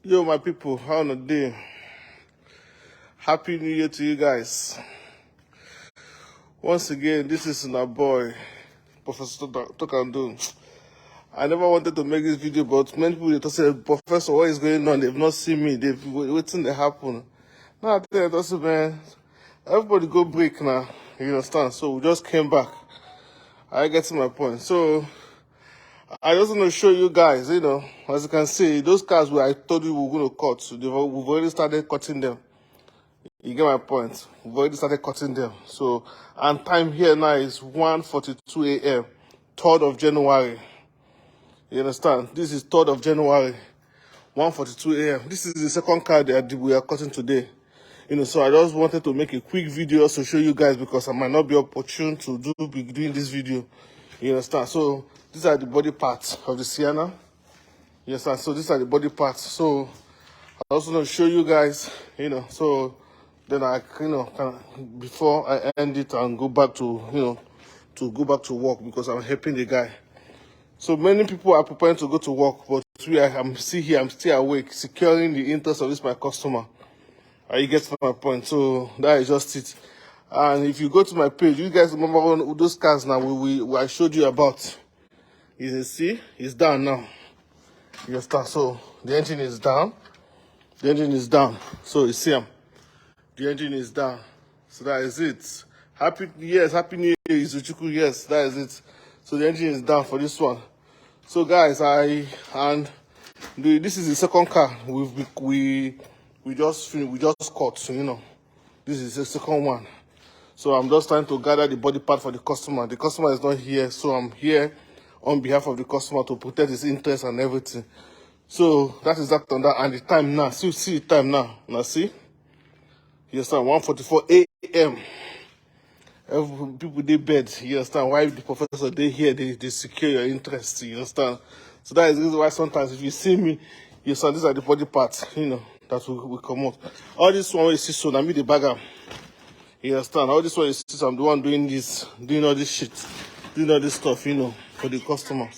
Yo, my people, how on the day? Happy New Year to you guys. Once again, this is my boy, Professor Tokando. I never wanted to make this video, but many people they say, Professor, what is going on? They've not seen me. They've been waiting to happen. Now I tell you, also, man, everybody go break now. You understand? So we just came back. I get to my point. So I just want to show you guys, as you can see, those cars where I told you we were going to cut, we've already started cutting them. You get my point? We've already started cutting them. So, and time here now is 1:42 a.m., 3rd of January. You understand? This is 3rd of January, 1:42 a.m. This is the second car that we are cutting today. So I just wanted to make a quick video to show you guys because I might not be opportune to be doing this video. You understand? So these are the body parts of the Sienna. You understand? So these are the body parts. So I also want to show you guys, so then I, before I end it and go back to, go back to work because I'm helping the guy. So many people are preparing to go to work, but I'm still here, I'm still awake, securing the interest of this my customer. You get my point. So that is just it. And if you go to my page, you guys remember one of those cars now I showed you about. You can see it's down now. You understand? So the engine is down. The engine is down. So you see them. The engine is down. So that is it. Happy New Year, Izuchuku. Yes, that is it. So the engine is down for this one. So guys, this is the second car we just cut. So this is the second one. So I'm just trying to gather the body part for the customer. The customer is not here, so I'm here on behalf of the customer to protect his interest and everything. So that is that on that. And the time now, see the time now. Now see? You understand? 1:44 a.m. People they bed. You understand? Why the professor they here, they secure your interest. You understand? So that is the reason why sometimes if you see me, you understand, these are the body parts, that will come out. All this one you see, so I mean the bagger. You understand? All this one you see, so I'm the one doing all this shit, doing all this stuff, for the customer.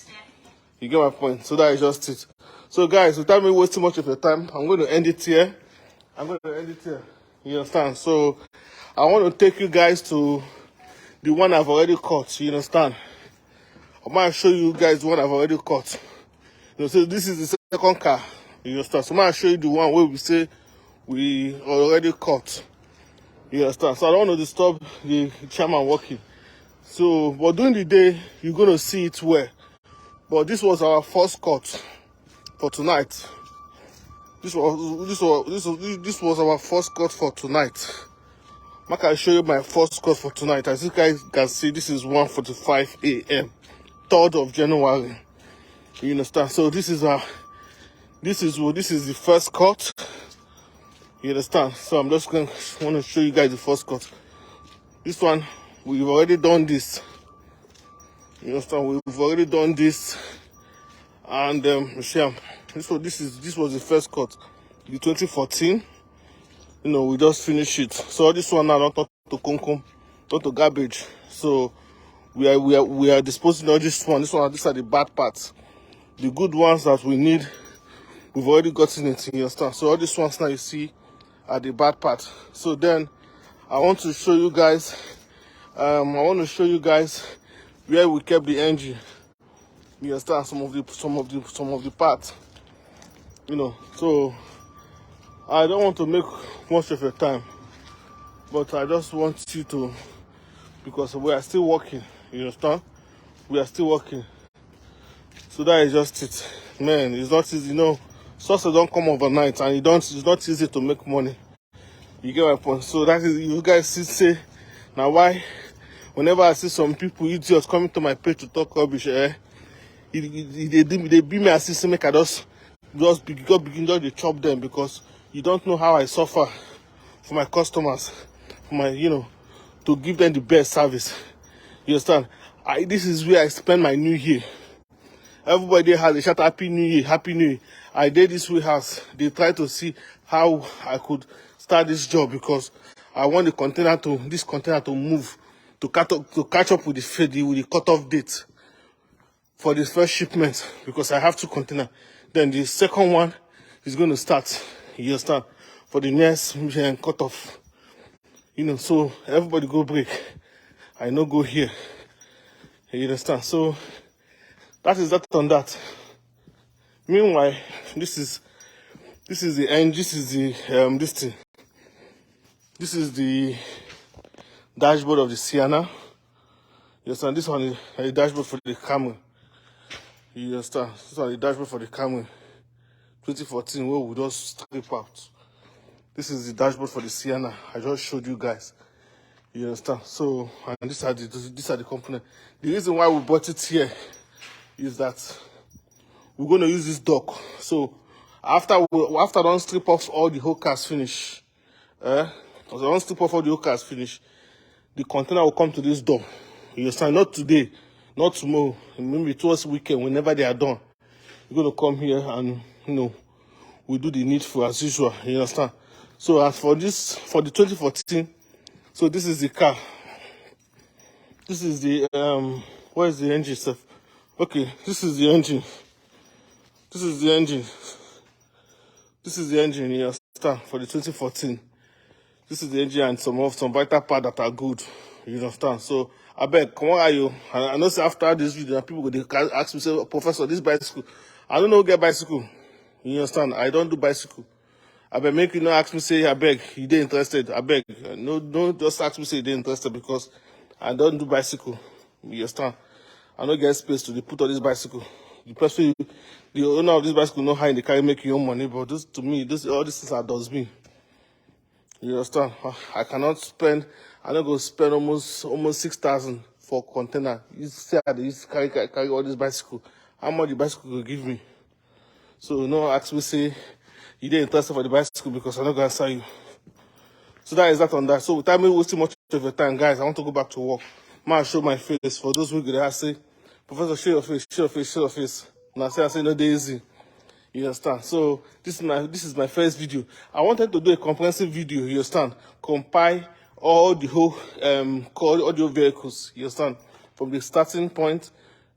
You get my point? So that is just it. So guys, without me wasting much of your time, I'm going to end it here. You understand? So I want to take you guys to the one I've already cut. You understand? I might show you guys the one I've already cut. So this is the second car. You understand? So I might show you the one where we say we already cut. You understand? So I don't want to disturb the chairman working. So, but during the day, you're going to see it well. But this was our first cut for tonight. This was our first cut for tonight. I can show you my first cut for tonight. As you guys can see, this is 1:45 a.m., 3rd of January. You understand? So this is the first cut. You understand? So I'm just want to show you guys the first cut. This one, we've already done this. You understand? We've already done this. And this was the first cut. The 2014. We just finished it. So this one now not to kumkum, not to garbage. So we are disposing of this one. These are the bad parts. The good ones that we need, we've already gotten it. You understand? So all these ones now you see are the bad part. So then I want to show you guys. Where we kept the engine. You understand? Some of the parts. So I don't want to make much of your time, but I just want you to, because we are still working. You understand? We are still working. So that is just it, man. It's not easy, Success don't come overnight, and it's not easy to make money. You get my point? So that is, you guys say, now why, whenever I see some people, idiots, coming to my page to talk rubbish, they be me assistant, make I just begin to chop them, because you don't know how I suffer for my customers, for my, to give them the best service. You understand? This is where I spend my New Year. Everybody has a shout Happy New Year, Happy New Year. I did this warehouse. They try to see how I could start this job, because I want this container to move, to catch up with the cutoff date for this first shipment, because I have 2 containers. Then the second one is going to start, you understand, for the next cut off. So everybody go break. I no go here. You understand? So that is that on that. Meanwhile, this is the end. This is the this thing. This is the dashboard of the Sienna. You understand? This one is the dashboard for the Camry. You understand? This one is the dashboard for the Camry 2014, where we just strip out. This is the dashboard for the Sienna. I just showed you guys. You understand? So, and these are the components. The reason why we bought it here is that we're going to use this dock. So after I don't strip off all the whole cars finish, the container will come to this door. You understand? Not today, not tomorrow, maybe towards weekend, whenever they are done. You're going to come here and we do the needful as usual. You understand? So as for this, for the 2014, so this is the car. This is the where is the engine stuff? Okay, this is the engine. This is the engine. This is the engine, you understand, for the 2014. This is the engine and some vital parts that are good. You understand? So I beg, come on, are you? I know after this video, people go ask me, say, Professor, this bicycle. I don't know who get bicycle. You understand? I don't do bicycle. I beg, make you not ask me, say, I beg, you dey interested. I beg, no, just ask me, say, you dey interested, because I don't do bicycle. You understand? I don't get space to put on this bicycle. The person, the owner of this bicycle, know how they can make your own money, but this, to me, all these things are does me. You understand? I cannot spend. I don't go spend almost 6,000 for container. You see how they used to carry all this bicycle. How much the bicycle will give me? So no ask me, say you didn't interested for the bicycle, because I'm not gonna answer you. So that is that on that. So without me wasting much of your time, guys, I want to go back to work. Man, show my face. For those who go there, I say, Professor, show your face, show your face, show your face. And I say no, they easy. You understand? So this is my first video. I wanted to do a comprehensive video. You understand? Compile all the whole audio vehicles. You understand? From the starting point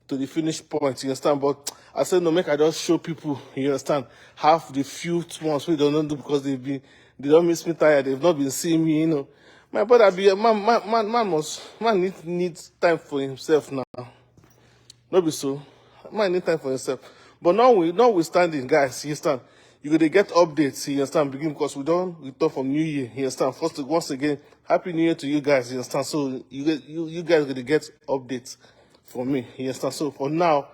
to the finish point. You understand? But I said no, make I just show people. You understand? Half the few ones we don't do, because they don't miss me tired. They've not been seeing me. My brother be a man needs time for himself now. Not be so. Man need time for himself. But notwithstanding, guys, you understand? You're going to get updates, you understand? Because we don't return from New Year, you understand? Once again, Happy New Year to you guys, you understand? So you guys are going to get updates from me, you understand? So for now,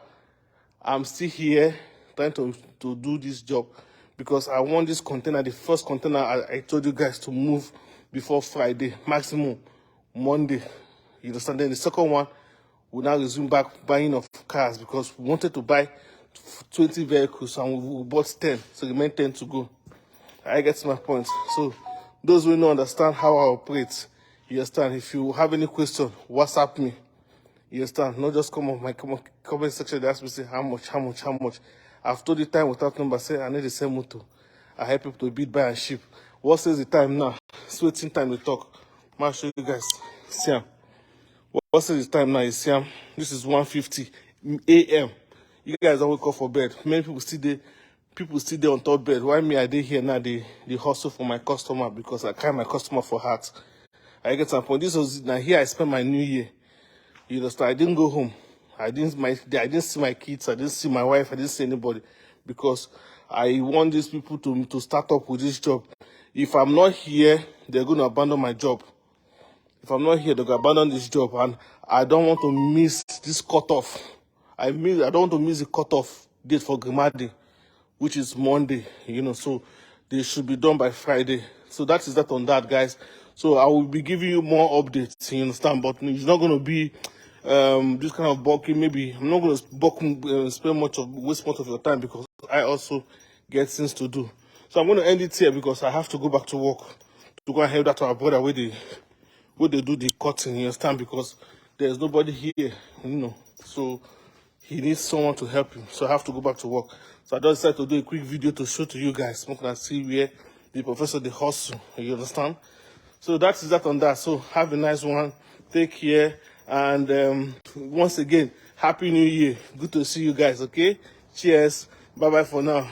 I'm still here trying to do this job, because I want this container, the first container I told you guys to move before Friday, maximum Monday, you understand? Then the second one, we now resume back buying of cars, because we wanted to buy 20 vehicles and we bought 10, so remain 10 to go. I get my point. So those who don't understand how I operate, you understand? If you have any question, WhatsApp me. You understand? Not just come on my comment section and ask me, say how much. I've told you time without number, say I need the same motor. I help people to bid, buy and ship. What says the time now? It's waiting time to talk. I'll show you guys. See. What says the time now is this is 1:50 a.m. You guys don't wake up for bed. Many people still there on top bed. Why me I did here now? They hustle for my customer, because I carry my customer for heart. I get some point. This was now here I spent my New Year. You understand? I didn't go home. I didn't see my kids. I didn't see my wife. I didn't see anybody, because I want these people to start up with this job. If I'm not here, they're going to abandon my job. If I'm not here, they're going to abandon this job, and I don't want to miss this cutoff. I don't want to miss the cutoff date for Grimaldi, which is Monday, so they should be done by Friday. So that is that on that, guys. So I will be giving you more updates, you understand, but it's not going to be this kind of bulky. Maybe I'm not going to waste much of your time, because I also get things to do. So I'm going to end it here, because I have to go back to work to go and help that our brother where they do the cutting, you understand, because there's nobody here, so he needs someone to help him. So I have to go back to work. So I just decided to do a quick video to show to you guys, so you can see where the professor the hustle, you understand? So that is that on that. So have a nice one, take care, and once again, Happy New Year. Good to see you guys, okay? Cheers, bye bye for now.